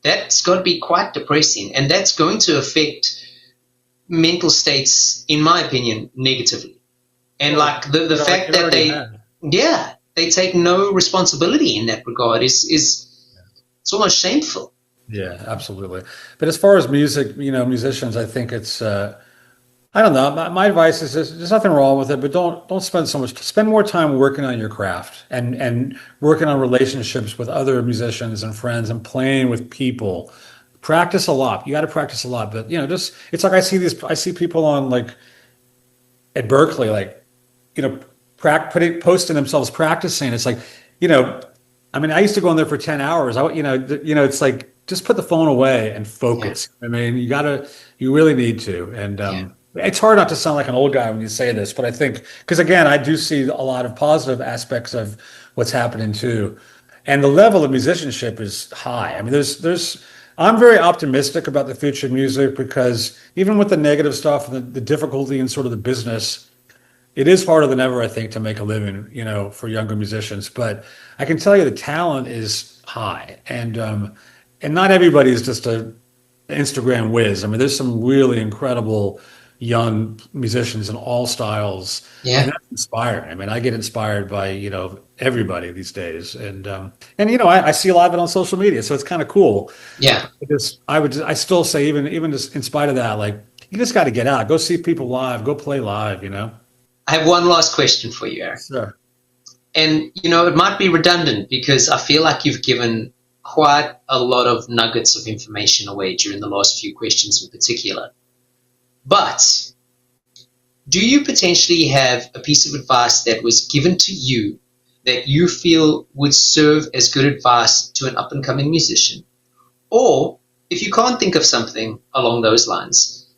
that's got to be quite depressing. And that's going to affect mental states, in my opinion, negatively. And like the fact that they take no responsibility in that regard is it's almost shameful. Yeah, absolutely. But as far as music, musicians, I think it's I don't know. My advice is there's nothing wrong with it, but don't spend so much. Spend more time working on your craft and working on relationships with other musicians and friends and playing with people. Practice a lot. You got to practice a lot, but just it's like I see people on like at Berkeley, like posting themselves practicing. It's like I mean, I used to go in there for 10 hours. It's like just put the phone away and focus. Yeah. I mean, you really need to, and. It's hard not to sound like an old guy when you say this, but I think, because again, I do see a lot of positive aspects of what's happening too. And the level of musicianship is high. I mean, I'm very optimistic about the future of music because even with the negative stuff and the difficulty in sort of the business, it is harder than ever, I think, to make a living, for younger musicians. But I can tell you the talent is high and not everybody is just a Instagram whiz. I mean, there's some really incredible young musicians in all styles. Yeah. And that's inspiring. I mean, I get inspired by, everybody these days. And I see a lot of it on social media. So it's kind of cool. Yeah. Because I still say even just in spite of that, like you just got to get out, go see people live, go play live, I have one last question for you, Eric. Sure. And, it might be redundant because I feel like you've given quite a lot of nuggets of information away during the last few questions in particular. But do you potentially have a piece of advice that was given to you that you feel would serve as good advice to an up-and-coming musician? Or if you can't think of something along those lines,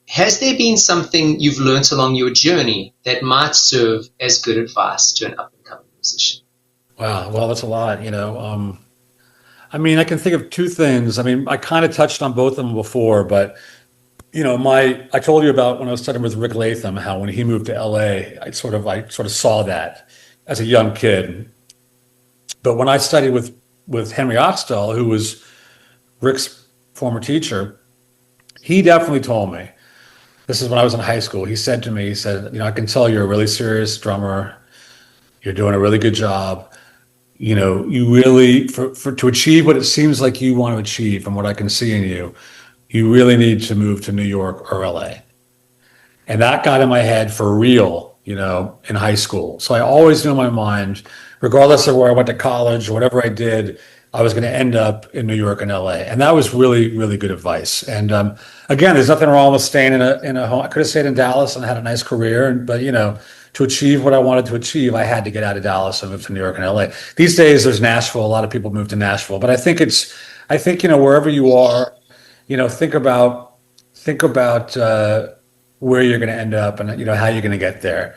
has there been something you've learned along your journey that might serve as good advice to an up-and-coming musician? Wow, well, that's a lot, I mean, I can think of two things. I mean, I kind of touched on both of them before, but I told you about when I was studying with Rick Latham, how when he moved to LA, I sort of saw that as a young kid. But when I studied with Henry Oxtell, who was Rick's former teacher, he definitely told me, this is when I was in high school. He said to me, he said, I can tell you're a really serious drummer. You're doing a really good job. You really, for to achieve what it seems like you want to achieve from what I can see in you, you really need to move to New York or LA. And that got in my head for real, in high school. So I always knew in my mind, regardless of where I went to college or whatever I did, I was going to end up in New York and LA. And that was really, really good advice. And again, there's nothing wrong with staying in a home. I could have stayed in Dallas and had a nice career, but to achieve what I wanted to achieve, I had to get out of Dallas and move to New York and LA. These days, there's Nashville. A lot of people move to Nashville, but I think wherever you are, think about where you're going to end up and how you're going to get there.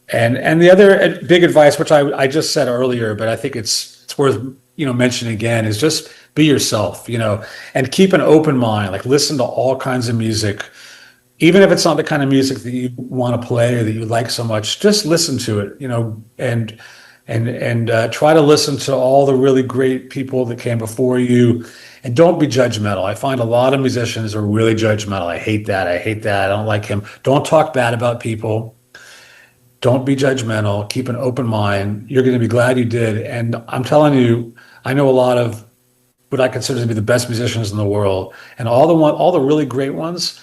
And the other big advice, which I just said earlier, but I think it's worth mentioning again, is just be yourself, and keep an open mind. Like listen to all kinds of music, even if it's not the kind of music that you want to play or that you like so much. Just listen to it, and try to listen to all the really great people that came before you, and don't be judgmental. I find a lot of musicians are really judgmental. I hate that. I hate that. I don't like him. Don't talk bad about people. Don't be judgmental. Keep an open mind. You're going to be glad you did. And I'm telling you, I know a lot of what I consider to be the best musicians in the world, and all the really great ones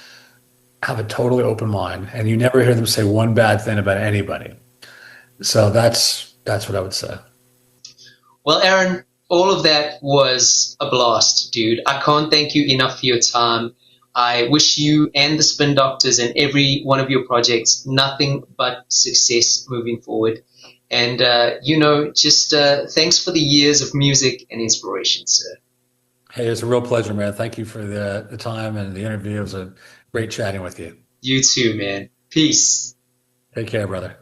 have a totally open mind, and you never hear them say one bad thing about anybody. So that's what I would say. Well, Aaron, all of that was a blast, dude. I can't thank you enough for your time. I wish you and the Spin Doctors and every one of your projects nothing but success moving forward. And, just thanks for the years of music and inspiration, sir. Hey, it's a real pleasure, man. Thank you for the time and the interview. It was a great chatting with you. You too, man. Peace. Take care, brother.